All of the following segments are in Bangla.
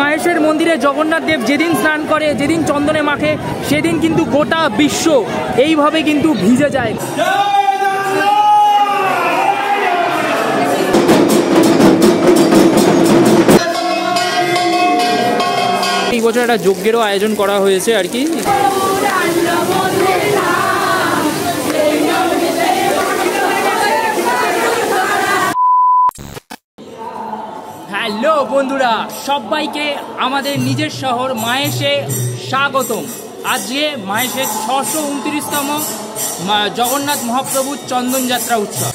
মাহেশের মন্দিরে জগন্নাথ দেব যেদিন স্নান করে, যেদিন চন্দনে মাখে, সেদিন কিন্তু গোটা বিশ্ব এইভাবে কিন্তু ভিজে যায়। এই বছর একটা যজ্ঞেরও আয়োজন করা হয়েছে আর কি। হ্যালো বন্ধুরা, সবাইকে আমাদের নিজের শহর মাহেশে স্বাগতম। আজকে মাহেশের 629তম জগন্নাথ মহাপ্রভুর চন্দন যাত্রা উৎসব।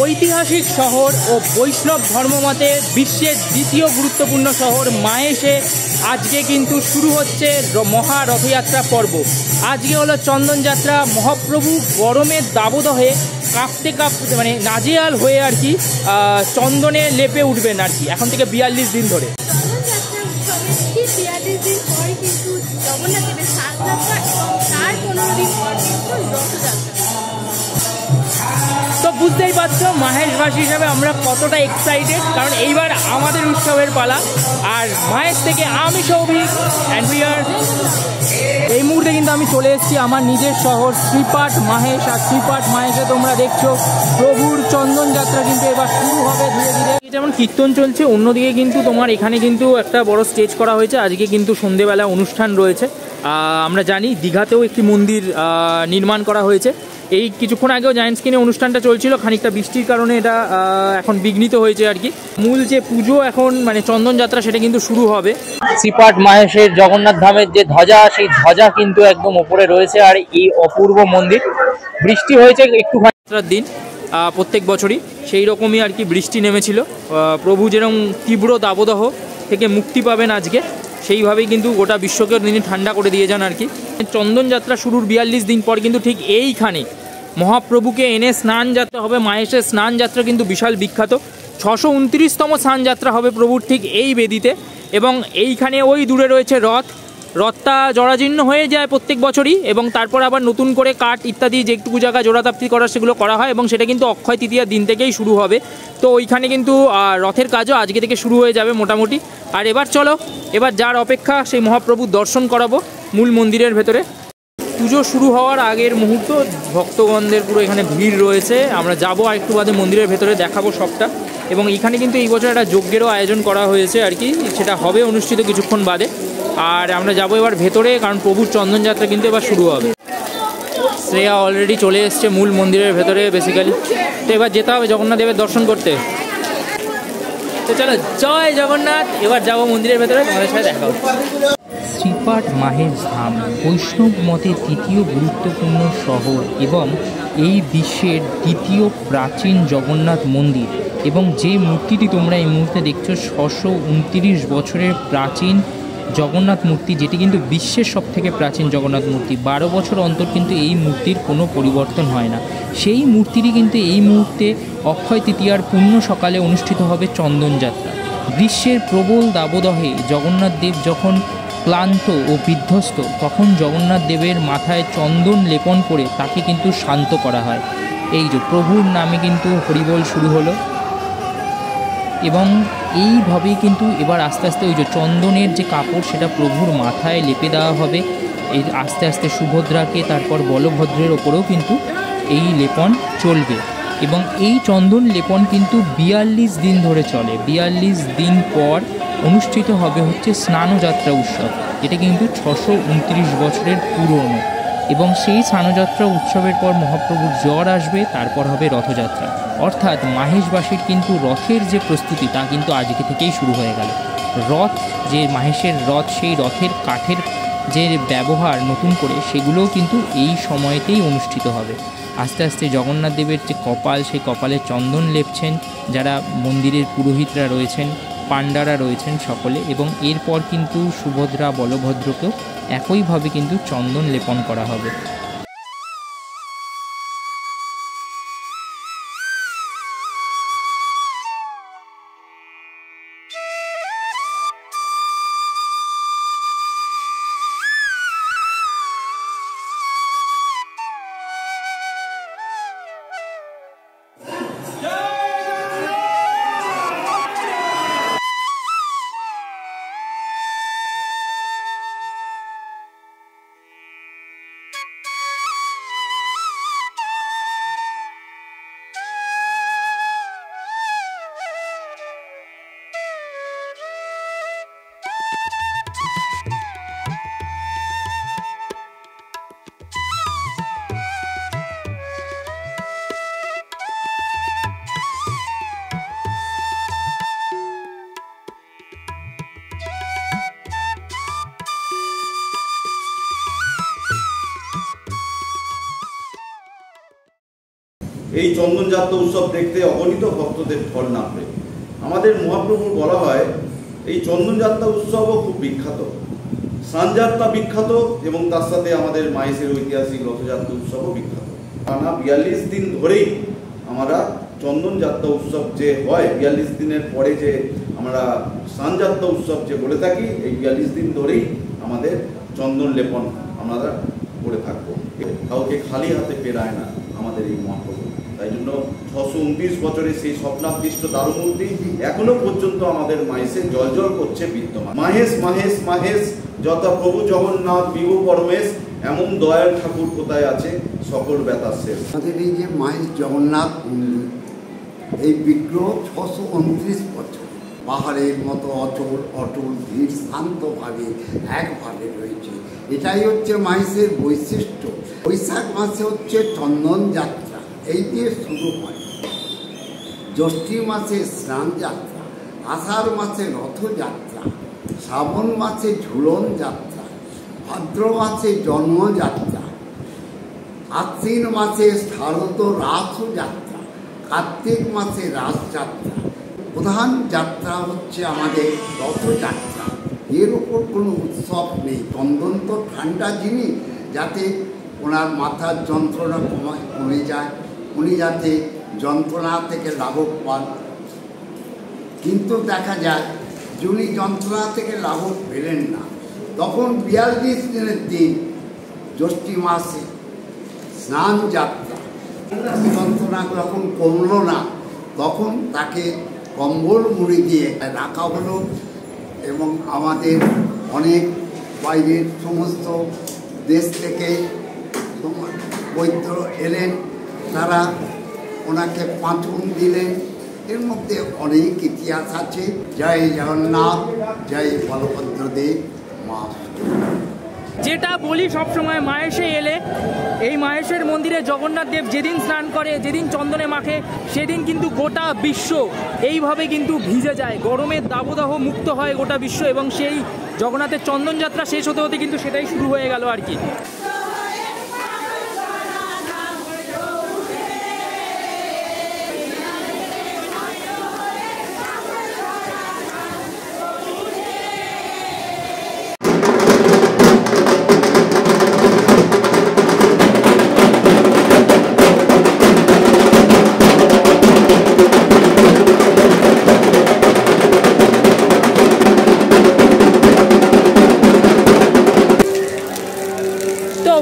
ঐতিহাসিক শহর ও বৈষ্ণব ধর্মমতে বিশ্বের দ্বিতীয় গুরুত্বপূর্ণ শহর মাহেশে আজকে কিন্তু শুরু হচ্ছে মহা রথযাত্রা পর্ব। আজকে হলো চন্দন যাত্রা। মহাপ্রভু গরমের দাবদাহে কাঁপতে কাঁপতে মানে নাজেহাল হয়ে আর কি চন্দনে লেপে উঠবেন আর কি এখন থেকে 42 দিন ধরে। তো বুঝতেই পারছো মাহেশবাসী হিসাবে আমরা কতটা এক্সাইটেড, কারণ এইবার আমাদের উৎসবের পালা। আর মাহেশ থেকে আমি সৌভিক অ্যান্ড উই আর এই মুহূর্তে কিন্তু আমি চলে এসেছি আমার নিজের শহর শ্রীপাঠ মাহেশ। আর শ্রীপাঠ মাহেশে তোমরা দেখছো প্রভুর চন্দন যাত্রা কিন্তু এবার শুরু হবে ধীরে ধীরে। যেমন কীর্তন চলছে, অন্যদিকে কিন্তু তোমার এখানে কিন্তু একটা বড় স্টেজ করা হয়েছে। আজকে কিন্তু সন্ধেবেলা অনুষ্ঠান রয়েছে। আমরা জানি দীঘাতেও একটি মন্দির নির্মাণ করা হয়েছে। এই কিছুক্ষণ আগেও জায়েন্ট স্ক্রিনে অনুষ্ঠানটা চলছিল, খানিকটা বৃষ্টির কারণে এটা এখন বিঘ্নিত হয়েছে আর কি। মূল যে পুজো এখন মানে চন্দন যাত্রা সেটা কিন্তু শুরু হবে। শ্রীপাঠ মাহেশের জগন্নাথ ধামের যে ধ্বজা, সেই ধ্বজা কিন্তু একদম ওপরে রয়েছে। আর এই অপূর্ব মন্দির, বৃষ্টি হয়েছে একটুখানি দিন প্রত্যেক বছরই সেই রকমই আর কি বৃষ্টি নেমেছিল। প্রভু যেরকম তীব্র দাবদাহ থেকে মুক্তি পাবেন আজকে, সেইভাবেই কিন্তু গোটা বিশ্বকে তিনি ঠান্ডা করে দিয়ে যান আর কি। চন্দন যাত্রা শুরুর 42 দিন পর কিন্তু ঠিক এইখানে মহাপ্রভুকে এনে স্নান যাত্রা হবে। মাহেশের স্নান যাত্রা কিন্তু বিশাল বিখ্যাত। 629তম স্নান যাত্রা হবে প্রভুর ঠিক এই বেদিতে। এবং এইখানে ওই দূরে রয়েছে রথটা জরাজীর্ণ হয়ে যায় প্রত্যেক বছরই, এবং তারপর আবার নতুন করে কাঠ ইত্যাদি যেটুকু জায়গা জোড়াতাপ্তি করার সেগুলো করা হয়, এবং সেটা কিন্তু অক্ষয় তৃতীয়ার দিন থেকেই শুরু হবে। তো ওইখানে কিন্তু রথের কাজও আজকে থেকে শুরু হয়ে যাবে মোটামুটি। আর এবার চলো, এবার যার অপেক্ষা সেই মহাপ্রভুর দর্শন করাবো মূল মন্দিরের ভেতরে। পুজো শুরু হওয়ার আগের মুহূর্ত, ভক্তগণদের পুরো এখানে ভিড় রয়েছে। আমরা যাবো আর একটু বাদে মন্দিরের ভেতরে, দেখাবো সবটা। এবং এখানে কিন্তু এই বছর একটা যজ্ঞেরও আয়োজন করা হয়েছে আর কি, সেটা হবে অনুষ্ঠিত কিছুক্ষণ বাদে। আর আমরা যাবো এবার ভেতরে, কারণ প্রভুর চন্দন যাত্রা কিন্তু এবার শুরু হবে। শ্রেয়া অলরেডি চলে এসছে মূল মন্দিরের ভেতরে বেসিক্যালি। তো এবার যেতে হবে জগন্নাথ দেবের দর্শন করতে। তো চলো, জয় জগন্নাথ। এবার যাবো মন্দিরের ভেতরে, তোমাদের সাথে দেখা হচ্ছে। শ্রীপাঠ মাহেশ ধাম বৈষ্ণব মতে তৃতীয় গুরুত্বপূর্ণ শহর এবং এই বিশ্বের দ্বিতীয় প্রাচীন জগন্নাথ মন্দির। এবং যে মূর্তিটি তোমরা এই মুহূর্তে দেখছো 629 বছরের প্রাচীন জগন্নাথ মূর্তি, যেটি কিন্তু বিশ্বের সবথেকে প্রাচীন জগন্নাথ মূর্তি। 12 বছর অন্তর কিন্তু এই মূর্তির কোনো পরিবর্তন হয় না। সেই মূর্তিটি কিন্তু এই মুহূর্তে অক্ষয় তৃতীয়ার পূর্ণ সকালে অনুষ্ঠিত হবে চন্দন যাত্রা। গ্রীষ্মের প্রবল দাবদাহে জগন্নাথ দেব যখন ক্লান্ত ও বিধ্বস্ত, তখন জগন্নাথ দেবের মাথায় চন্দন লেপন করে তাকে কিন্তু শান্ত করা হয়। এই যে প্রভুর নামে কিন্তু হরিবোল শুরু হলো। এবং এইভাবেই কিন্তু এবার আস্তে আস্তে ওই যে চন্দনের যে কাপড়, সেটা প্রভুর মাথায় লেপে দেওয়া হবে। এই আস্তে আস্তে সুভদ্রাকে, তারপর বলভদ্রের ওপরেও কিন্তু এই লেপন চলবে। এবং এই চন্দন লেপন কিন্তু 42 দিন ধরে চলে। 42 দিন পর অনুষ্ঠিত হবে হচ্ছে স্নানযাত্রা উৎসব, যেটা কিন্তু 629 বছরের পুরনো। এবং সেই স্নানযাত্রা উৎসবের পর মহাপ্রভুর জ্বর আসবে, তারপর হবে রথযাত্রা। অর্থাৎ মাহেশবাসীর কিন্তু রথের যে প্রস্তুতি, তা কিন্তু আজকে থেকেই শুরু হয়ে গেল। রথ, যে মাহেশের রথ, সেই রথের কাঠের যে ব্যবহার নতুন করে, সেগুলোও কিন্তু এই সময়তেই অনুষ্ঠিত হবে। আস্তে আস্তে জগন্নাথ দেবের যে কপাল, সেই কপালে চন্দন লেপছেন যারা মন্দিরের পুরোহিতরা রয়েছেন, পাণ্ডারা রয়েছেন সকলে। এবং এরপর কিন্তু সুভদ্রা বলভদ্রকেও একইভাবে কিন্তু চন্দন লেপন করা হবে। এই চন্দন যাত্রা উৎসব দেখতে অগণিত ভক্তদের ঢল নামবে। আমাদের মহাপ্রভুর বলা হয় এই চন্দন যাত্রা উৎসবও খুব বিখ্যাত, স্নানযাত্রা বিখ্যাত এবং তার সাথে আমাদের মাহেশের ঐতিহাসিক রথযাত্রা উৎসবও বিখ্যাত। টানা 42 দিন ধরেই আমরা চন্দন যাত্রা উৎসব যে হয়, 42 দিনের পরে যে আমরা স্নানযাত্রা উৎসব যে বলে থাকি, এই 42 দিন ধরেই আমাদের চন্দন লেপন আমরা করে থাকবো। কাউকে খালি হাতে ফেরায় না আমাদের এই মহাপ্রভু। তাই জন্য 629 বছরে সেই স্বপ্নাদৃষ্ট দারুমূর্তি এখনো পর্যন্ত আমাদের মাহেশে জলজল করছে বিদ্যমান। মাহেশ মাহেশ মাহেশ যথা প্রভু জগন্নাথ বিভু পরমেশ, এমন দয়াল ঠাকুর কোথায় আছে সকল ব্যথা শেষ। আমাদের এই যে মাহেশ জগন্নাথ মন্দির, এই বিগ্রহ 629 বছর পাহাড়ের মতো অচল অটল ধীর শান্তভাবে একভাবে রয়েছে। এটাই হচ্ছে মাহেশের বৈশিষ্ট্য। বৈশাখ মাসে হচ্ছে চন্দন যাত্রা, এই দিয়ে শুরু হয়। জ্যৈষ্ঠ মাসে স্নান যাত্রা, আষাঢ় মাসে রথযাত্রা, শ্রাবণ মাসে ঝুলন যাত্রা, ভাদ্র মাসে জন্মযাত্রা, আশ্বিন মাসে শারদ রাসযাত্রা, কার্তিক মাসে রাসযাত্রা। প্রধান যাত্রা হচ্ছে আমাদের রথযাত্রা। এর ওপর কোনো উৎসব নেই। চন্দন তো ঠান্ডা জিনিস, যাতে ওনার মাথার যন্ত্রণা কমে যায়, উনি যাতে যন্ত্রণা থেকে লাঘব পান। কিন্তু দেখা যায় যিনি যন্ত্রণা থেকে লাঘব পেলেন না, তখন 42 দিনের দিন জ্যৈষ্ঠ মাসে স্নান যাত্রা, যন্ত্রণা যখন কমল না, তখন তাকে কম্বল মুড়ি দিয়ে রাখা হলো এবং আমাদের অনেক বাইরের সমস্ত দেশ থেকে বৈদ্য এলেন, তারা ওনাকে পাঁচন দিলেন। এর মধ্যে অনেক ইতিহাস আছে। জয় জগন্নাথ, জয় বলভদ্রদেব মা। যেটা বলি সবসময়, মাহেশে এলে এই মাহেশের মন্দিরে জগন্নাথ দেব যেদিন স্নান করে, যেদিন চন্দনে মাখে, সেদিন কিন্তু গোটা বিশ্ব এইভাবে কিন্তু ভিজে যায়, গরমের দাবদাহ মুক্ত হয় গোটা বিশ্ব। এবং সেই জগন্নাথের চন্দন যাত্রা শেষ হতে হতে কিন্তু সেটাই শুরু হয়ে গেল আর কি।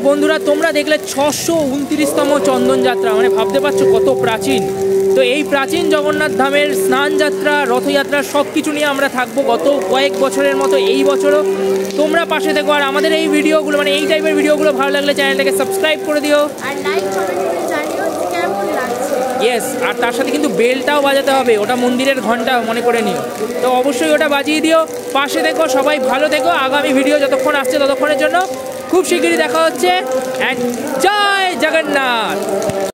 বন্ধুরা, তোমরা দেখলে 629তম চন্দন যাত্রা, মানে ভাবতে পারছো কত প্রাচীন। তো এই প্রাচীন জগন্নাথ ধামের স্নান যাত্রা, রথযাত্রা সব কিছু নিয়ে আমরা থাকবো গত কয়েক বছরের মতো এই বছরও। তোমরা পাশে দেখো, আর আমাদের এই ভিডিওগুলো, মানে এই টাইপের ভিডিওগুলো ভালো লাগলে চ্যানেলটাকে সাবস্ক্রাইব করে দিও আর লাইক কমেন্ট করে জানিও কেমন লাগছে। ইয়েস, আর তার সাথে কিন্তু বেলটাও বাজাতে হবে, ওটা মন্দিরের ঘন্টা মনে করে নিও। তো অবশ্যই ওটা বাজিয়ে দিও। পাশে দেখো, সবাই ভালো থেকো। আগামী ভিডিও যতক্ষণ আসছে ততক্ষণের জন্য খুব শিগগিরই দেখা হচ্ছে। জয় জগন্নাথ।